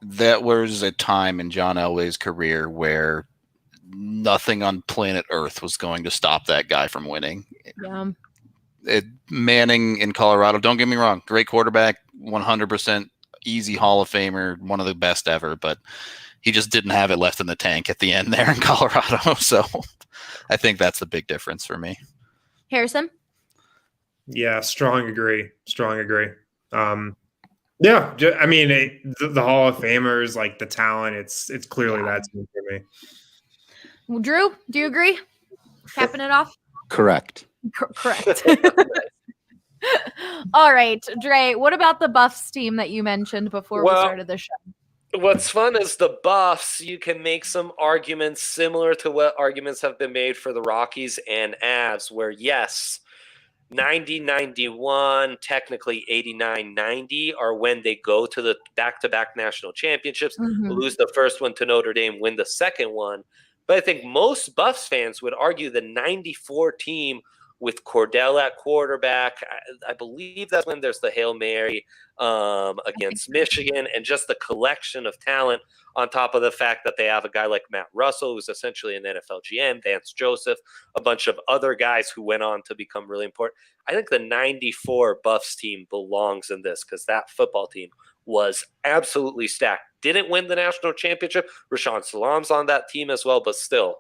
that was a time in John Elway's career where nothing on planet Earth was going to stop that guy from winning. Yeah. Manning in Colorado, don't get me wrong, great quarterback, 100% easy Hall of Famer, one of the best ever, but he just didn't have it left in the tank at the end there in Colorado. So I think that's the big difference for me. Harrison? Yeah, strong agree. Yeah, I mean, the Hall of Famers, like the talent, it's clearly that team for me. Well, Drew, do you agree? Capping it off? Correct. Correct. All right, Dre, what about the Buffs team that you mentioned before we started the show? What's fun is the Buffs, you can make some arguments similar to what arguments have been made for the Rockies and Avs, where yes, 90-91, technically 89-90 are when they go to the back-to-back national championships, lose the first one to Notre Dame, win the second one. But I think most Buffs fans would argue the 94 team with Cordell at quarterback, I believe that's when there's the Hail Mary against Michigan, and just the collection of talent on top of the fact that they have a guy like Matt Russell, who's essentially an NFL GM, Vance Joseph, a bunch of other guys who went on to become really important. I think the 94 Buffs team belongs in this because that football team was absolutely stacked. Didn't win the national championship. Rashawn Salam's on that team as well, but still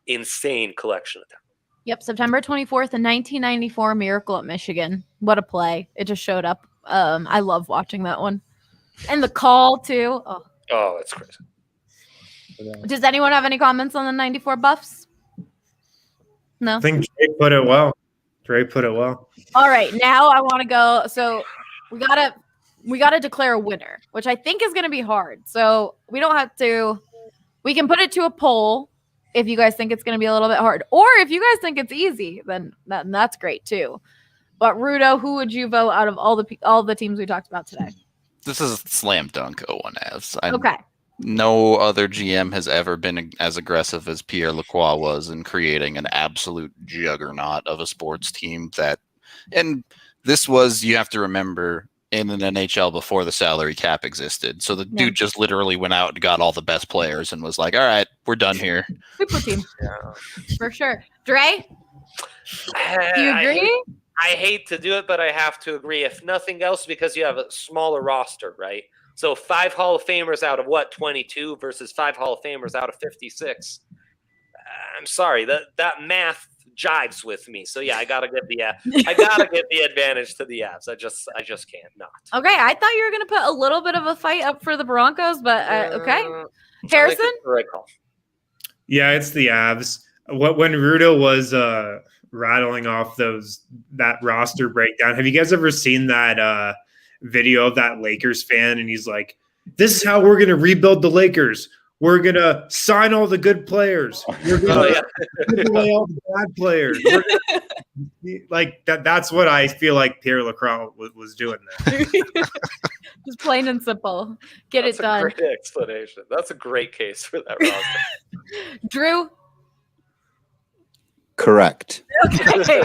insane collection of talent. Yep, September 24th in 1994, Miracle at Michigan. What a play. It just showed up. I love watching that one. And the call, too. Oh, it's crazy. Does anyone have any comments on the 94 Buffs? No? I think Dre put it well. All right, now I want to go. So we gotta declare a winner, which I think is going to be hard. So we don't have to. We can put it to a poll if you guys think it's going to be a little bit hard, or if you guys think it's easy, then that's great too. But Rudo, who would you vote out of all the teams we talked about today? This is a slam dunk 0-1 Avs. Okay. No other GM has ever been as aggressive as Pierre Lacroix was in creating an absolute juggernaut of a sports team and this was, you have to remember, in an NHL before the salary cap existed. So the dude just literally went out and got all the best players and was like, all right, we're done here. Super team. For sure. Dre? Do you agree? I hate to do it, but I have to agree. If nothing else, because you have a smaller roster, right? So 5 Hall of Famers out of 22 versus 5 Hall of Famers out of 56. I'm sorry, that math jives with me. So yeah, I gotta get the advantage to the Avs. I just can't not. Okay, I thought you were gonna put a little bit of a fight up for the Broncos, but okay. Harrison? Yeah, it's the Avs. When Rudo was rattling off that roster breakdown, have you guys ever seen that video of that Lakers fan? And he's like, "This is how we're gonna rebuild the Lakers. We're going to sign all the good players. We're going to give away all the bad players." Like that's what I feel like Pierre Lacroix was doing there. Just plain and simple. That's it done. That's a great explanation. That's a great case for that roster. Drew? Correct. Okay.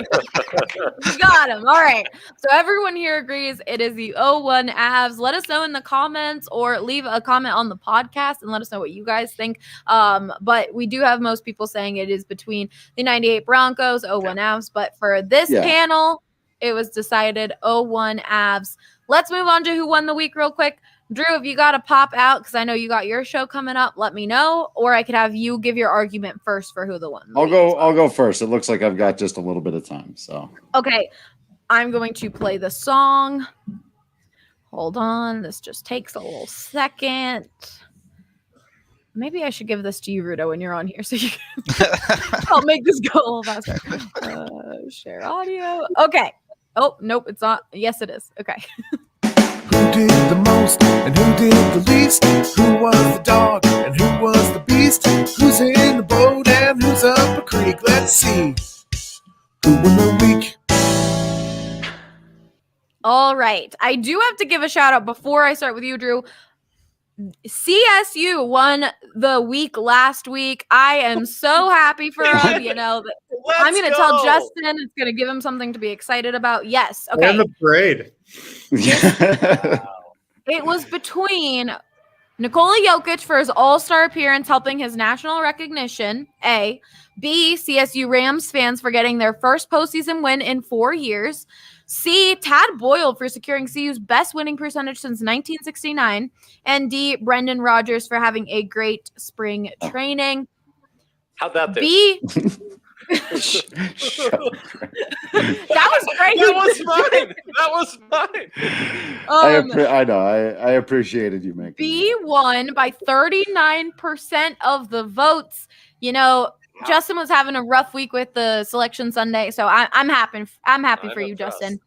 You got him. All right. So everyone here agrees it is the 0-1 Avs. Let us know in the comments or leave a comment on the podcast and let us know what you guys think. But we do have most people saying it is between the 98 Broncos, 0-1 Avs. But for this panel, it was decided 0-1 Avs. Let's move on to who won the week real quick. Drew, if you got to pop out, because I know you got your show coming up, let me know. Or I could have you give your argument first for who the one. I'll go first. It looks like I've got just a little bit of time. So okay. I'm going to play the song. Hold on. This just takes a little second. Maybe I should give this to you, Rudo, when you're on here. So you can I'll make this go a little faster. Share audio. Okay. Oh, nope, it's not. Yes, it is. Okay. Who did the most and who did the least? Who was the dog and who was the beast? Who's in the boat and who's up a creek? Let's see. Who won the week? All right. I do have to give a shout out before I start with you, Drew. CSU won the week last week. I am so happy for him. You know, I'm going to tell Justin. It's going to give him something to be excited about. Yes. Okay. And the parade. It was between Nikola Jokic for his all-star appearance, helping his national recognition, A. B, CSU Rams fans for getting their first postseason win in 4 years. C, Tad Boyle for securing CU's best winning percentage since 1969. And D, Brendan Rodgers for having a great spring training. How about this? B, Shut up. That was great. That was mine. I know. I appreciated you making B won by 39% of the votes. You know, Justin was having a rough week with the Selection Sunday, so I'm happy. I'm happy for you, Justin.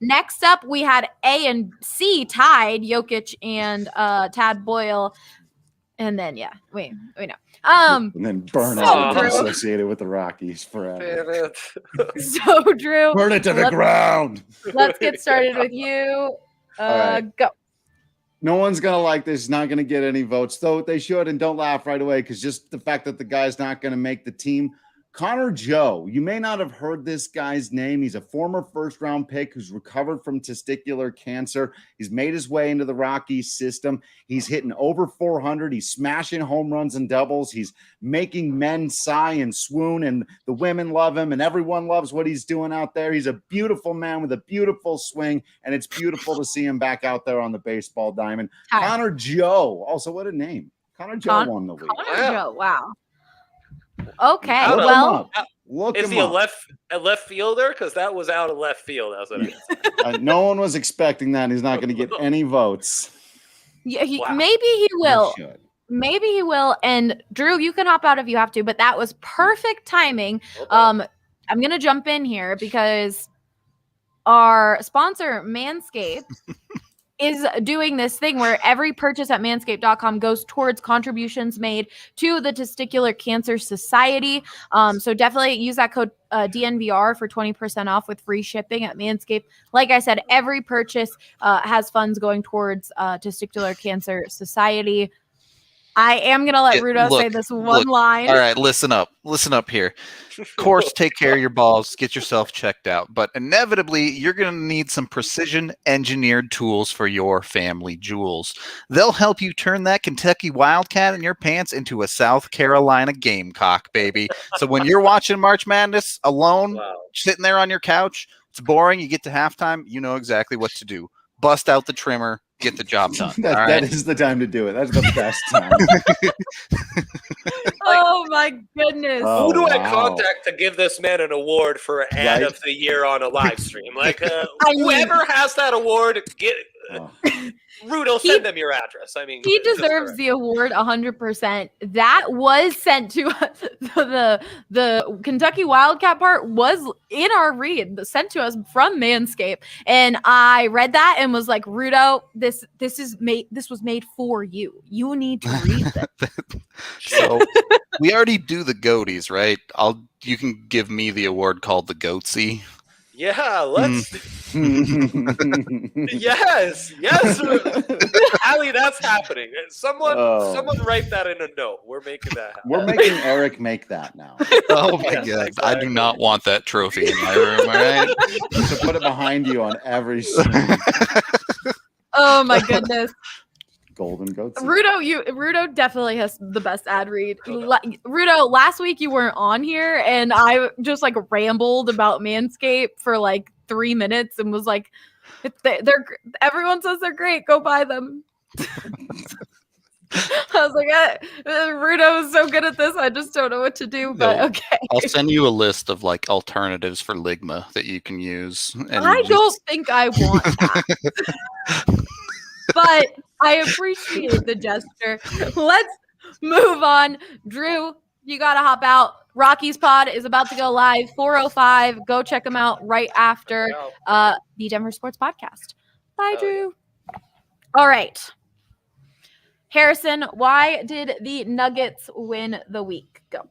Next up, we had A and C tied, Jokic and Tad Boyle. And then, we know. And then burnout associated with the Rockies forever. So, Drew. Burn it to the ground. Let's get started with you. Right. Go. No one's going to like this. Not going to get any votes, though they should. And don't laugh right away, because just the fact that the guy's not going to make the team. Connor Joe, you may not have heard this guy's name. He's a former first-round pick who's recovered from testicular cancer. He's made his way into the Rockies system. He's hitting over 400. He's smashing home runs and doubles. He's making men sigh and swoon, and the women love him, and everyone loves what he's doing out there. He's a beautiful man with a beautiful swing, and it's beautiful to see him back out there on the baseball diamond. Hi. Connor Joe. Also, what a name. Connor Joe won the week. Connor Joe, wow. Okay, Is he a left fielder? Because that was out of left field. No one was expecting that. He's not going to get any votes. Yeah, maybe he will. He should. Maybe he will. And Drew, you can hop out if you have to, but that was perfect timing. I'm going to jump in here because our sponsor, Manscaped, is doing this thing where every purchase at manscaped.com goes towards contributions made to the Testicular Cancer Society. So definitely use that code DNVR for 20% off with free shipping at Manscaped. Like I said, every purchase has funds going towards Testicular Cancer Society. I am going to let Rudo say this one line. All right, listen up. Listen up here. Of course, take care of your balls. Get yourself checked out. But inevitably, you're going to need some precision-engineered tools for your family jewels. They'll help you turn that Kentucky Wildcat in your pants into a South Carolina Gamecock, baby. So when you're watching March Madness alone, sitting there on your couch, it's boring, you get to halftime, you know exactly what to do. Bust out the trimmer. Get the job done. That is the time to do it. That's the best time. Oh my goodness. Who do I contact to give this man an award for ad of the year on a live stream? Like whoever has that award, get Rudo, send them your address. I mean, he deserves the award 100%. That was sent to us. The Kentucky Wildcat part was in our read, sent to us from Manscaped, and I read that and was like, Rudo, this was made for you. You need to read this. So we already do the goaties, right? You can give me the award called the Goatsy. Yeah, let's. yes. Allie, that's happening. Someone write that in a note. We're making that happen. We're making Eric make that now. Oh my God. Exactly. I do not want that trophy in my room, all right? To put it behind you on every screen. Oh my goodness. Golden goats. Rudo definitely has the best ad read. Rudo, last week you weren't on here, and I just like rambled about Manscaped for like 3 minutes and was like, everyone says they're great. Go buy them. I was like, Rudo is so good at this. I just don't know what to do. But okay, I'll send you a list of like alternatives for Ligma that you can use. And I don't think I want that. But I appreciate the gesture. Let's move on. Drew, you got to hop out. Rockies pod is about to go live, 4:05. Go check them out right after the Denver Sports Podcast. Bye, Drew. All right. Harrison, why did the Nuggets win the week? Go.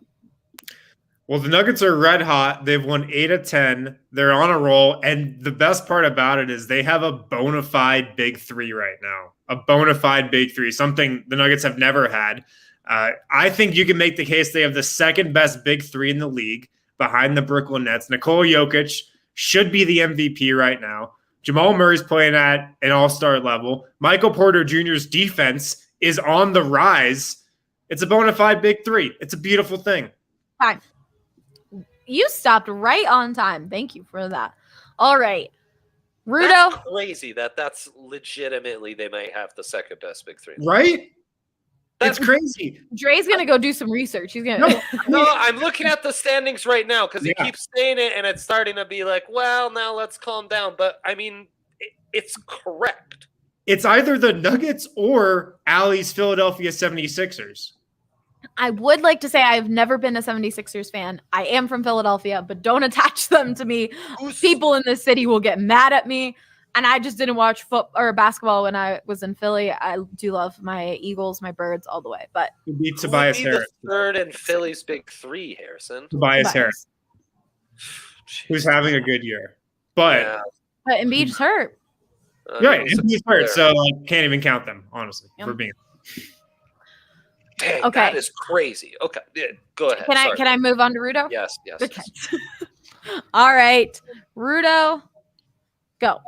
Well, the Nuggets are red hot. They've won 8 of 10. They're on a roll. And the best part about it is they have a bona fide big three right now. A bona fide big three, something the Nuggets have never had. I think you can make the case they have the second best big three in the league behind the Brooklyn Nets. Nikola Jokic should be the MVP right now. Jamal Murray's playing at an all-star level. Michael Porter Jr.'s defense is on the rise. It's a bona fide big three. It's a beautiful thing. Fine. You stopped right on time. Thank you for that. All right. Rudo. That's crazy that's legitimately they might have the second best big three. Right? It's crazy. Dre's gonna go do some research. He's gonna. No, I'm looking at the standings right now because he keeps saying it, and it's starting to be like, well, now let's calm down. But I mean, it's correct. It's either the Nuggets or Allie's Philadelphia 76ers. I would like to say I've never been a 76ers fan. I am from Philadelphia, but don't attach them to me. People in this city will get mad at me. And I just didn't watch basketball when I was in Philly. I do love my Eagles, my Birds, all the way. But who beat Tobias Harris? The third in Philly's big three, Harrison. Tobias Harris, who's having a good year, but Embiid's hurt. Right, Embiid's hurt, so can't even count them honestly. For being. Dang, that is crazy. Okay, go ahead. Can I move on to Rudo? Yes. Okay. All right, Rudo, go.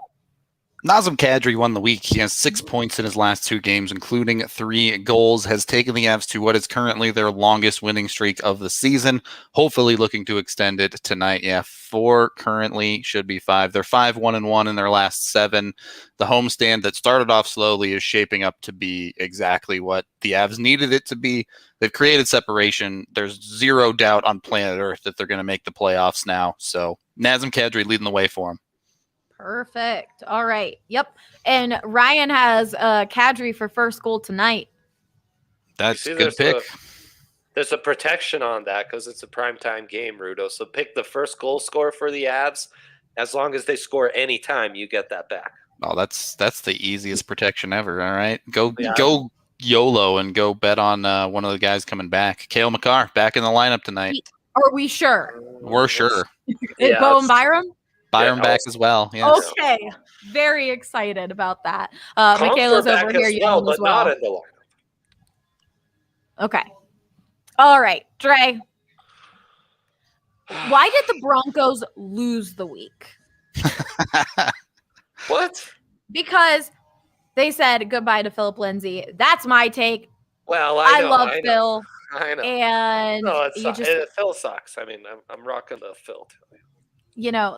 Nazem Kadri won the week. He has 6 points in his last 2 games, including 3 goals, has taken the Avs to what is currently their longest winning streak of the season, hopefully looking to extend it tonight. 4 currently, should be 5. They're 5-1-1 in their last 7. The homestand that started off slowly is shaping up to be exactly what the Avs needed it to be. They've created separation. There's zero doubt on planet Earth that they're going to make the playoffs now. So Nazem Kadri leading the way for him. Perfect. All right. Yep. And Ryan has Kadri for first goal tonight. That's a good pick. There's a protection on that because it's a primetime game, Rudo. So pick the first goal scorer for the Avs. As long as they score any time, you get that back. Oh, that's the easiest protection ever. All right. Go YOLO and go bet on one of the guys coming back. Cale Makar back in the lineup tonight. Are we sure? We're sure. Is Bowen Byram? Byram back as well. Yes. Okay. Very excited about that. Michaela's over here yelling as well. Not in the lineup. Okay. All right. Dre. Why did the Broncos lose the week? What? Because they said goodbye to Philip Lindsay. That's my take. Well, I love Phil. I know. And Phil sucks. I mean, I'm rocking the Phil.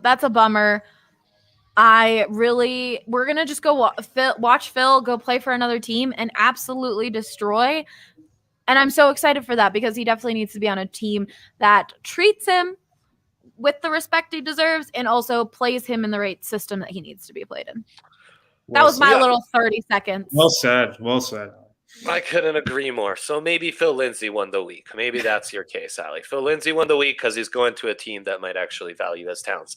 That's a bummer. We're going to just go watch Phil go play for another team and absolutely destroy. And I'm so excited for that because he definitely needs to be on a team that treats him with the respect he deserves and also plays him in the right system that he needs to be played in. That was my little 30 seconds. Well said. Well said. I couldn't agree more. So maybe Phil Lindsay won the week. Maybe that's your case, Allie. Phil Lindsay won the week because he's going to a team that might actually value his talents.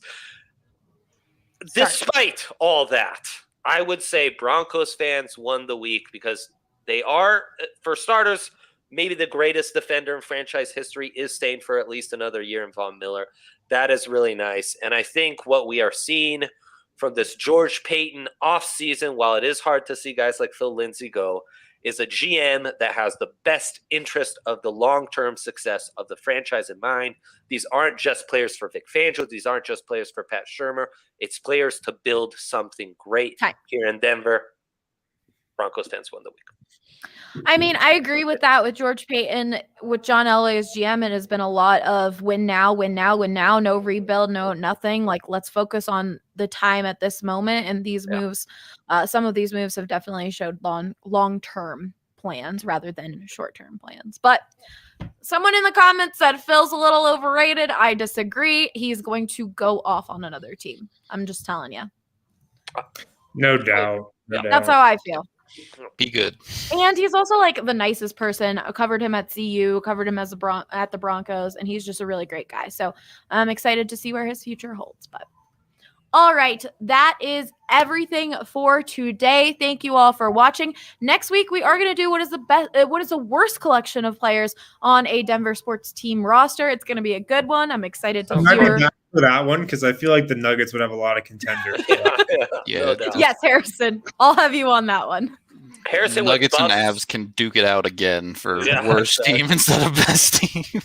Despite all that, I would say Broncos fans won the week because they are, for starters, maybe the greatest defender in franchise history is staying for at least another year in Von Miller. That is really nice. And I think what we are seeing from this George Payton offseason, while it is hard to see guys like Phil Lindsay go, is a GM that has the best interest of the long-term success of the franchise in mind. These aren't just players for Vic Fangio. These aren't just players for Pat Shurmur. It's players to build something great here in Denver. Broncos fans won the week. I mean, I agree with that with George Payton. With John Elway as GM, it has been a lot of win now, no rebuild, no nothing. Like, let's focus on the time at this moment. And these moves, some of these moves have definitely showed long-term plans rather than short-term plans. But someone in the comments said Phil's a little overrated. I disagree. He's going to go off on another team. I'm just telling you. No doubt. That's how I feel. Be good. And he's also like the nicest person. I covered him at CU, covered him as at the Broncos, and he's just a really great guy. So I'm excited to see where his future holds. But all right, that is everything for today. Thank you all for watching. Next week we are going to do what is the worst collection of players on a Denver sports team roster. It's going to be a good one. I'm excited to hear for that one because I feel like the Nuggets would have a lot of contenders. Yes, Harrison. I'll have you on that one. Harrison, Nuggets and Avs can duke it out again for worst team instead of best team.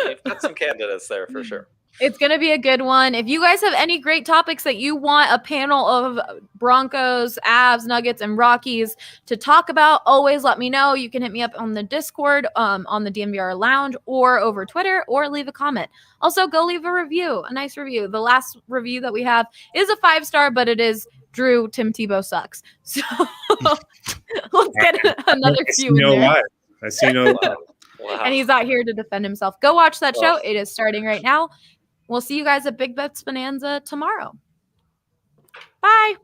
You've got some candidates there for sure. It's going to be a good one. If you guys have any great topics that you want a panel of Broncos, Avs, Nuggets, and Rockies to talk about, always let me know. You can hit me up on the Discord, on the DNVR Lounge, or over Twitter, or leave a comment. Also, go leave a review, a nice review. The last review that we have is a 5-star, but it is Drew, Tim Tebow sucks. So let's get another few in there. I see no love. Wow. And he's out here to defend himself. Go watch that show. It is starting right now. We'll see you guys at Big Bets Bonanza tomorrow. Bye.